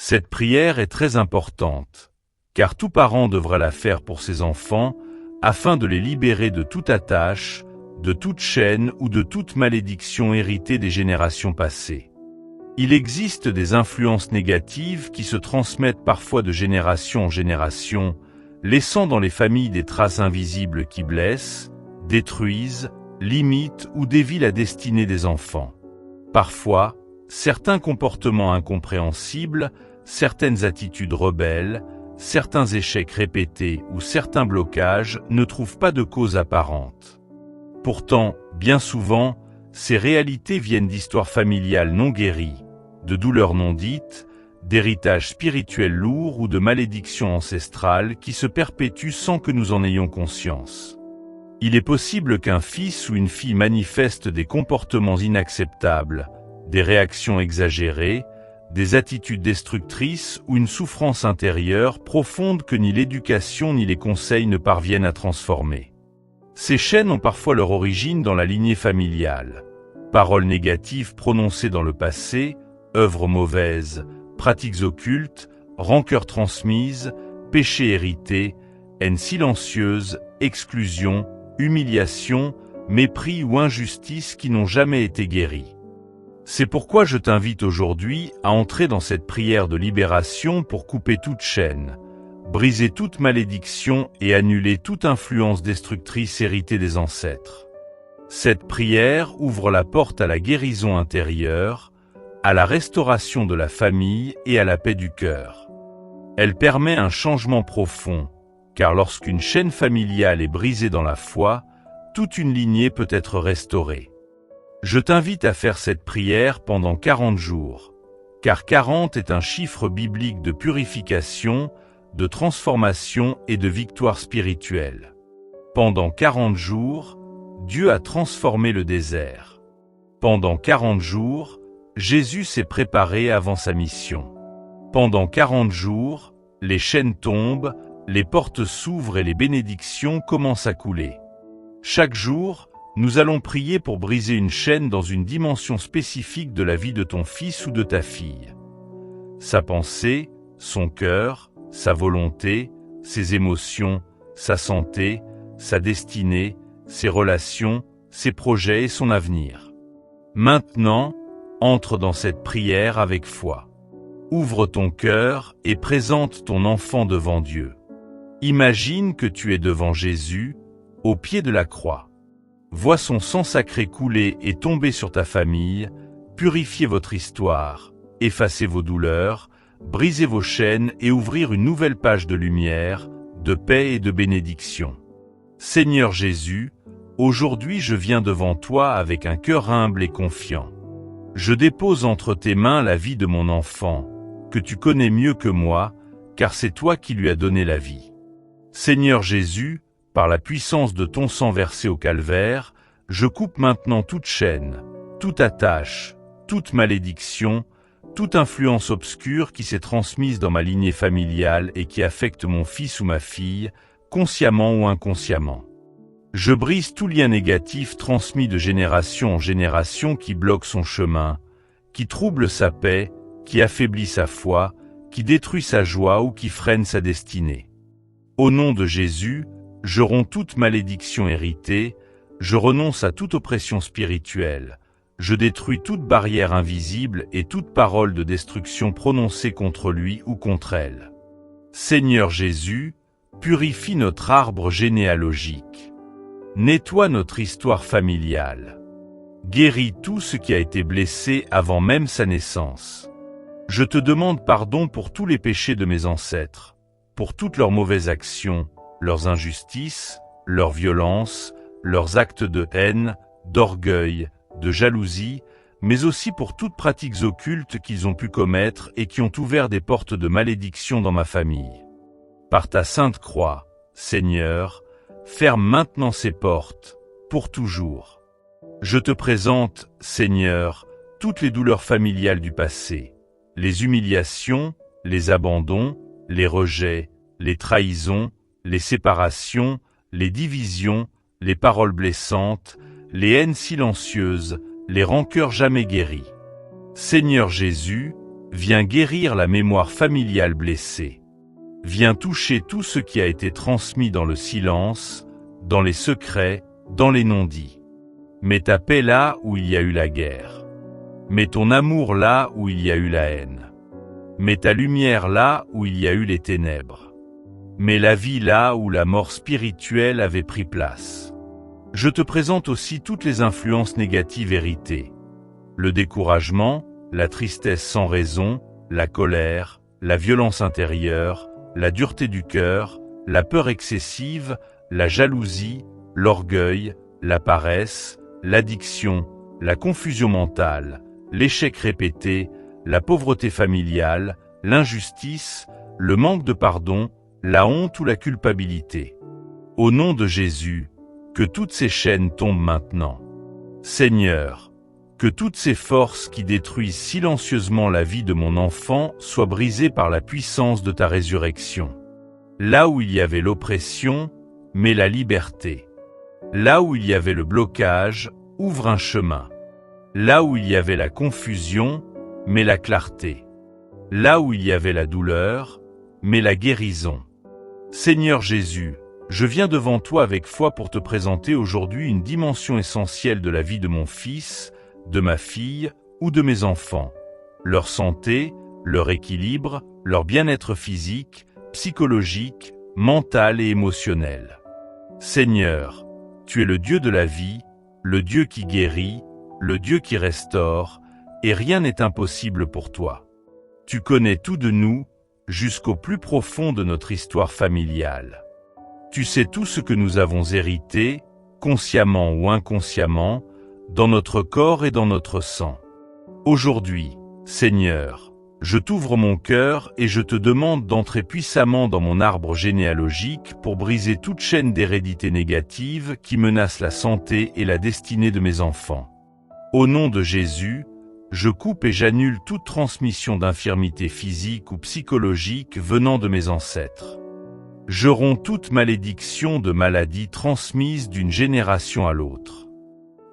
Cette prière est très importante, car tout parent devrait la faire pour ses enfants, afin de les libérer de toute attache, de toute chaîne ou de toute malédiction héritée des générations passées. Il existe des influences négatives qui se transmettent parfois de génération en génération, laissant dans les familles des traces invisibles qui blessent, détruisent, limitent ou dévient la destinée des enfants. Parfois, certains comportements incompréhensibles, certaines attitudes rebelles, certains échecs répétés ou certains blocages ne trouvent pas de cause apparente. Pourtant, bien souvent, ces réalités viennent d'histoires familiales non guéries, de douleurs non dites, d'héritages spirituels lourds ou de malédictions ancestrales qui se perpétuent sans que nous en ayons conscience. Il est possible qu'un fils ou une fille manifeste des comportements inacceptables, des réactions exagérées, des attitudes destructrices ou une souffrance intérieure profonde que ni l'éducation ni les conseils ne parviennent à transformer. Ces chaînes ont parfois leur origine dans la lignée familiale. Paroles négatives prononcées dans le passé, œuvres mauvaises, pratiques occultes, rancœurs transmises, péchés hérités, haine silencieuse, exclusion, humiliation, mépris ou injustice qui n'ont jamais été guéris. C'est pourquoi je t'invite aujourd'hui à entrer dans cette prière de libération pour couper toute chaîne, briser toute malédiction et annuler toute influence destructrice héritée des ancêtres. Cette prière ouvre la porte à la guérison intérieure, à la restauration de la famille et à la paix du cœur. Elle permet un changement profond, car lorsqu'une chaîne familiale est brisée dans la foi, toute une lignée peut être restaurée. Je t'invite à faire cette prière pendant 40 jours, car 40 est un chiffre biblique de purification, de transformation et de victoire spirituelle. Pendant 40 jours, Dieu a transformé le désert. Pendant 40 jours, Jésus s'est préparé avant sa mission. Pendant 40 jours, les chaînes tombent, les portes s'ouvrent et les bénédictions commencent à couler. Chaque jour, nous allons prier pour briser une chaîne dans une dimension spécifique de la vie de ton fils ou de ta fille. Sa pensée, son cœur, sa volonté, ses émotions, sa santé, sa destinée, ses relations, ses projets et son avenir. Maintenant, entre dans cette prière avec foi. Ouvre ton cœur et présente ton enfant devant Dieu. Imagine que tu es devant Jésus, au pied de la croix. Vois son sang sacré couler et tomber sur ta famille, purifier votre histoire, effacer vos douleurs, briser vos chaînes et ouvrir une nouvelle page de lumière, de paix et de bénédiction. Seigneur Jésus, aujourd'hui je viens devant toi avec un cœur humble et confiant. Je dépose entre tes mains la vie de mon enfant, que tu connais mieux que moi, car c'est toi qui lui as donné la vie. Seigneur Jésus, par la puissance de ton sang versé au calvaire, je coupe maintenant toute chaîne, toute attache, toute malédiction, toute influence obscure qui s'est transmise dans ma lignée familiale et qui affecte mon fils ou ma fille, consciemment ou inconsciemment. Je brise tout lien négatif transmis de génération en génération qui bloque son chemin, qui trouble sa paix, qui affaiblit sa foi, qui détruit sa joie ou qui freine sa destinée. Au nom de Jésus, je romps toute malédiction héritée, je renonce à toute oppression spirituelle, je détruis toute barrière invisible et toute parole de destruction prononcée contre lui ou contre elle. Seigneur Jésus, purifie notre arbre généalogique. Nettoie notre histoire familiale. Guéris tout ce qui a été blessé avant même sa naissance. Je te demande pardon pour tous les péchés de mes ancêtres, pour toutes leurs mauvaises actions, leurs injustices, leurs violences, leurs actes de haine, d'orgueil, de jalousie, mais aussi pour toutes pratiques occultes qu'ils ont pu commettre et qui ont ouvert des portes de malédiction dans ma famille. Par ta sainte croix, Seigneur, ferme maintenant ces portes, pour toujours. Je te présente, Seigneur, toutes les douleurs familiales du passé, les humiliations, les abandons, les rejets, les trahisons, les séparations, les divisions, les paroles blessantes, les haines silencieuses, les rancœurs jamais guéries. Seigneur Jésus, Viens guérir la mémoire familiale blessée. Viens toucher tout ce qui a été transmis dans le silence, dans les secrets, dans les non-dits. Mets ta paix là où il y a eu la guerre. Mets ton amour là où il y a eu la haine. Mets ta lumière là où il y a eu les ténèbres. Mets la vie là où la mort spirituelle avait pris place. Je te présente aussi toutes les influences négatives héritées. Le découragement, la tristesse sans raison, la colère, la violence intérieure, la dureté du cœur, la peur excessive, la jalousie, l'orgueil, la paresse, l'addiction, la confusion mentale, l'échec répété, la pauvreté familiale, l'injustice, le manque de pardon, la honte ou la culpabilité. Au nom de Jésus, que toutes ces chaînes tombent maintenant. Seigneur, que toutes ces forces qui détruisent silencieusement la vie de mon enfant soient brisées par la puissance de ta résurrection. Là où il y avait l'oppression, mets la liberté. Là où il y avait le blocage, ouvre un chemin. Là où il y avait la confusion, mets la clarté. Là où il y avait la douleur, mets la guérison. Seigneur Jésus, je viens devant toi avec foi pour te présenter aujourd'hui une dimension essentielle de la vie de mon fils, de ma fille ou de mes enfants. Leur santé, leur équilibre, leur bien-être physique, psychologique, mental et émotionnel. Seigneur, tu es le Dieu de la vie, le Dieu qui guérit, le Dieu qui restaure, et rien n'est impossible pour toi. Tu connais tout de nous, jusqu'au plus profond de notre histoire familiale. Tu sais tout ce que nous avons hérité, consciemment ou inconsciemment, dans notre corps et dans notre sang. Aujourd'hui, Seigneur, je t'ouvre mon cœur et je te demande d'entrer puissamment dans mon arbre généalogique pour briser toute chaîne d'hérédité négative qui menace la santé et la destinée de mes enfants. Au nom de Jésus, je coupe et j'annule toute transmission d'infirmité physique ou psychologique venant de mes ancêtres. Je romps toute malédiction de maladie transmise d'une génération à l'autre.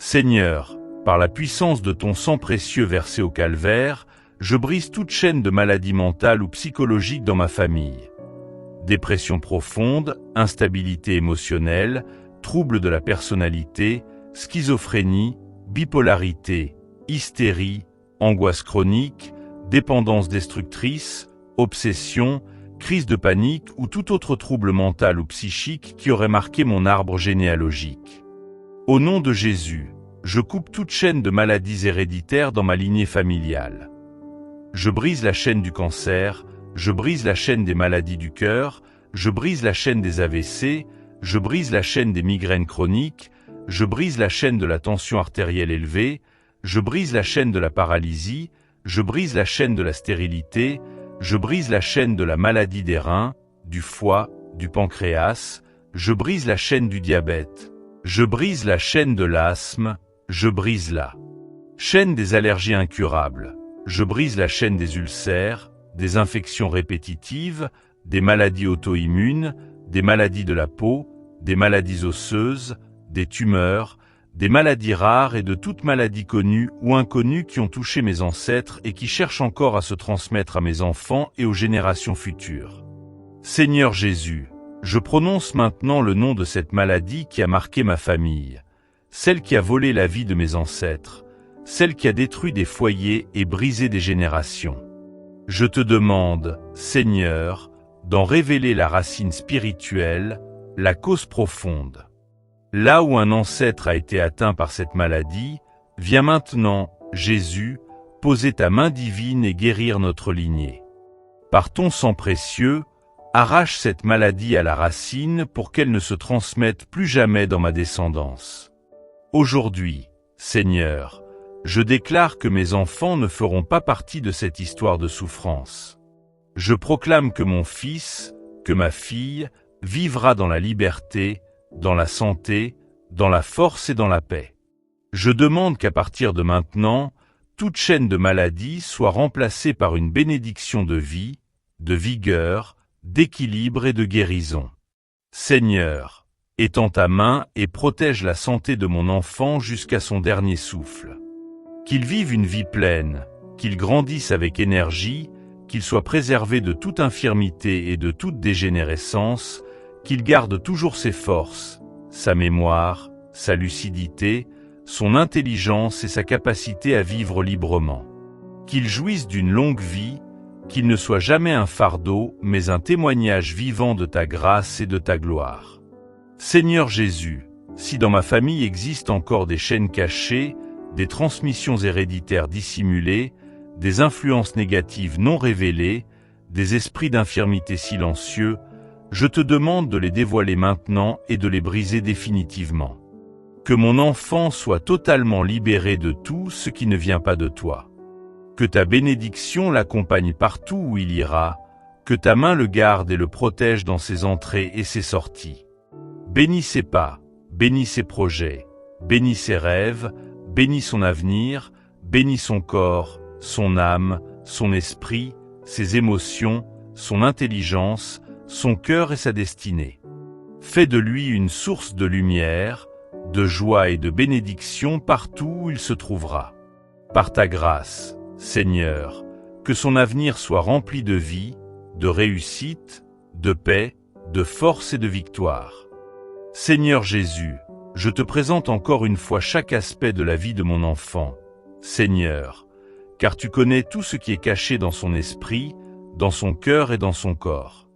Seigneur, par la puissance de ton sang précieux versé au calvaire, je brise toute chaîne de maladie mentale ou psychologique dans ma famille. Dépression profonde, instabilité émotionnelle, troubles de la personnalité, schizophrénie, bipolarité, hystérie, angoisse chronique, dépendance destructrice, obsession, crise de panique ou tout autre trouble mental ou psychique qui aurait marqué mon arbre généalogique. Au nom de Jésus, je coupe toute chaîne de maladies héréditaires dans ma lignée familiale. Je brise la chaîne du cancer, je brise la chaîne des maladies du cœur, je brise la chaîne des AVC, je brise la chaîne des migraines chroniques, je brise la chaîne de la tension artérielle élevée, je brise la chaîne de la paralysie, je brise la chaîne de la stérilité, je brise la chaîne de la maladie des reins, du foie, du pancréas, je brise la chaîne du diabète, je brise la chaîne de l'asthme, je brise la chaîne des allergies incurables, je brise la chaîne des ulcères, des infections répétitives, des maladies auto-immunes, des maladies de la peau, des maladies osseuses, des tumeurs, des maladies rares et de toutes maladies connues ou inconnues qui ont touché mes ancêtres et qui cherchent encore à se transmettre à mes enfants et aux générations futures. Seigneur Jésus, je prononce maintenant le nom de cette maladie qui a marqué ma famille, celle qui a volé la vie de mes ancêtres, celle qui a détruit des foyers et brisé des générations. Je te demande, Seigneur, d'en révéler la racine spirituelle, la cause profonde. Là où un ancêtre a été atteint par cette maladie, viens maintenant, Jésus, poser ta main divine et guérir notre lignée. Par ton sang précieux, arrache cette maladie à la racine pour qu'elle ne se transmette plus jamais dans ma descendance. Aujourd'hui, Seigneur, je déclare que mes enfants ne feront pas partie de cette histoire de souffrance. Je proclame que mon fils, que ma fille, vivra dans la liberté, dans la santé, dans la force et dans la paix. Je demande qu'à partir de maintenant, toute chaîne de maladie soit remplacée par une bénédiction de vie, de vigueur, d'équilibre et de guérison. Seigneur, étends ta main et protège la santé de mon enfant jusqu'à son dernier souffle. Qu'il vive une vie pleine, qu'il grandisse avec énergie, qu'il soit préservé de toute infirmité et de toute dégénérescence, qu'il garde toujours ses forces, sa mémoire, sa lucidité, son intelligence et sa capacité à vivre librement. Qu'il jouisse d'une longue vie, qu'il ne soit jamais un fardeau, mais un témoignage vivant de ta grâce et de ta gloire. Seigneur Jésus, si dans ma famille existent encore des chaînes cachées, des transmissions héréditaires dissimulées, des influences négatives non révélées, des esprits d'infirmité silencieux, je te demande de les dévoiler maintenant et de les briser définitivement. Que mon enfant soit totalement libéré de tout ce qui ne vient pas de toi. Que ta bénédiction l'accompagne partout où il ira, que ta main le garde et le protège dans ses entrées et ses sorties. Bénis ses pas, bénis ses projets, bénis ses rêves, bénis son avenir, bénis son corps, son âme, son esprit, ses émotions, son intelligence, son cœur et sa destinée. Fais de lui une source de lumière, de joie et de bénédiction partout où il se trouvera. Par ta grâce, Seigneur, que son avenir soit rempli de vie, de réussite, de paix, de force et de victoire. Seigneur Jésus, je te présente encore une fois chaque aspect de la vie de mon enfant. Seigneur, car tu connais tout ce qui est caché dans son esprit, dans son cœur et dans son corps.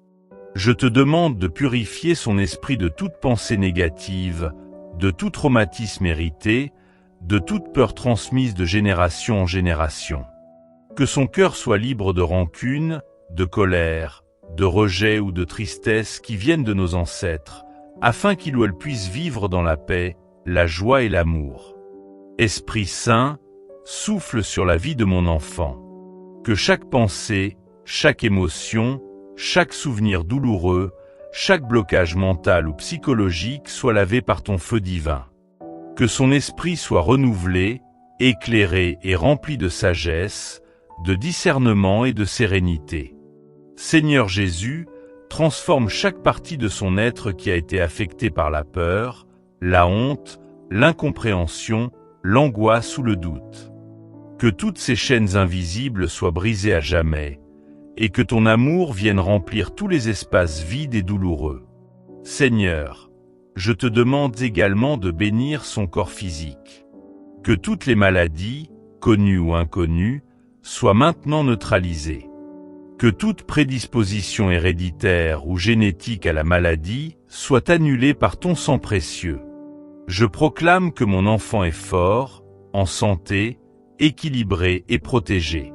Je te demande de purifier son esprit de toute pensée négative, de tout traumatisme hérité, de toute peur transmise de génération en génération. Que son cœur soit libre de rancune, de colère, de rejet ou de tristesse qui viennent de nos ancêtres, afin qu'il ou elle puisse vivre dans la paix, la joie et l'amour. Esprit Saint, souffle sur la vie de mon enfant. Que chaque pensée, chaque émotion, chaque souvenir douloureux, chaque blocage mental ou psychologique soit lavé par ton feu divin. Que son esprit soit renouvelé, éclairé et rempli de sagesse, de discernement et de sérénité. Seigneur Jésus, transforme chaque partie de son être qui a été affectée par la peur, la honte, l'incompréhension, l'angoisse ou le doute. Que toutes ces chaînes invisibles soient brisées à jamais, et que ton amour vienne remplir tous les espaces vides et douloureux. Seigneur, je te demande également de bénir son corps physique. Que toutes les maladies, connues ou inconnues, soient maintenant neutralisées. Que toute prédisposition héréditaire ou génétique à la maladie soit annulée par ton sang précieux. Je proclame que mon enfant est fort, en santé, équilibré et protégé.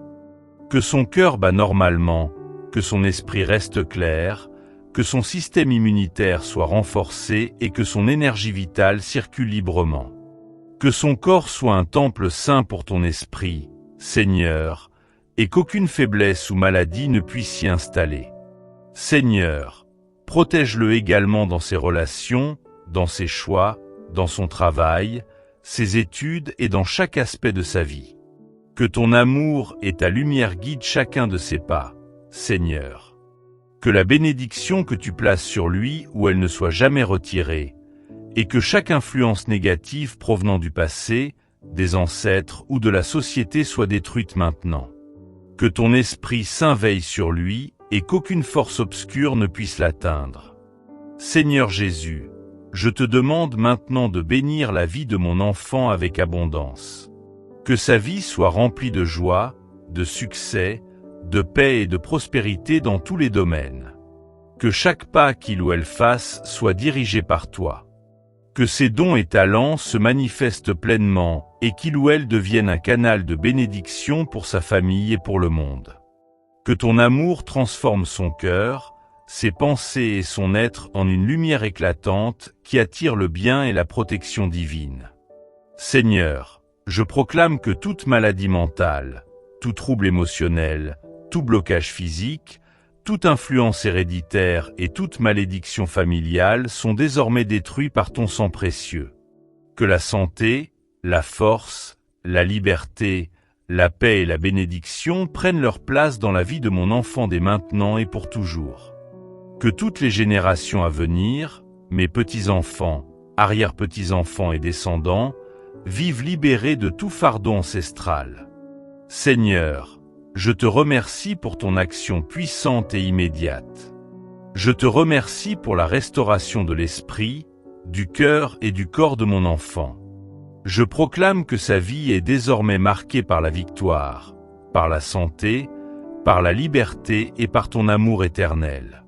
Que son cœur bat normalement, que son esprit reste clair, que son système immunitaire soit renforcé et que son énergie vitale circule librement. Que son corps soit un temple saint pour ton esprit, Seigneur, et qu'aucune faiblesse ou maladie ne puisse s'y installer. Seigneur, protège-le également dans ses relations, dans ses choix, dans son travail, ses études et dans chaque aspect de sa vie. Que ton amour et ta lumière guident chacun de ses pas, Seigneur. Que la bénédiction que tu places sur lui ou elle ne soit jamais retirée, et que chaque influence négative provenant du passé, des ancêtres ou de la société soit détruite maintenant. Que ton Esprit Saint veille sur lui et qu'aucune force obscure ne puisse l'atteindre. Seigneur Jésus, je te demande maintenant de bénir la vie de mon enfant avec abondance. Que sa vie soit remplie de joie, de succès, de paix et de prospérité dans tous les domaines. Que chaque pas qu'il ou elle fasse soit dirigé par toi. Que ses dons et talents se manifestent pleinement et qu'il ou elle devienne un canal de bénédiction pour sa famille et pour le monde. Que ton amour transforme son cœur, ses pensées et son être en une lumière éclatante qui attire le bien et la protection divine. Seigneur, je proclame que toute maladie mentale, tout trouble émotionnel, tout blocage physique, toute influence héréditaire et toute malédiction familiale sont désormais détruits par ton sang précieux. Que la santé, la force, la liberté, la paix et la bénédiction prennent leur place dans la vie de mon enfant dès maintenant et pour toujours. Que toutes les générations à venir, mes petits-enfants, arrière-petits-enfants et descendants, vivent libérés de tout fardeau ancestral. Seigneur, je te remercie pour ton action puissante et immédiate. Je te remercie pour la restauration de l'esprit, du cœur et du corps de mon enfant. Je proclame que sa vie est désormais marquée par la victoire, par la santé, par la liberté et par ton amour éternel.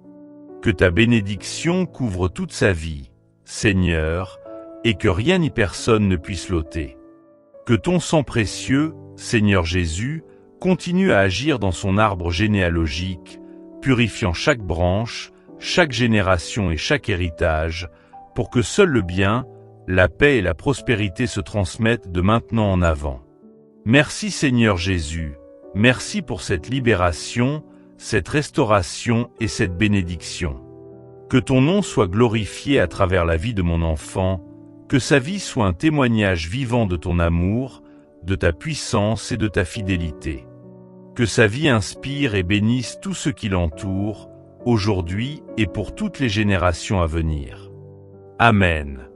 Que ta bénédiction couvre toute sa vie, Seigneur, et que rien ni personne ne puisse l'ôter. Que ton sang précieux, Seigneur Jésus, continue à agir dans son arbre généalogique, purifiant chaque branche, chaque génération et chaque héritage, pour que seul le bien, la paix et la prospérité se transmettent de maintenant en avant. Merci Seigneur Jésus, merci pour cette libération, cette restauration et cette bénédiction. Que ton nom soit glorifié à travers la vie de mon enfant, que sa vie soit un témoignage vivant de ton amour, de ta puissance et de ta fidélité. Que sa vie inspire et bénisse tous ceux qui l'entourent, aujourd'hui et pour toutes les générations à venir. Amen.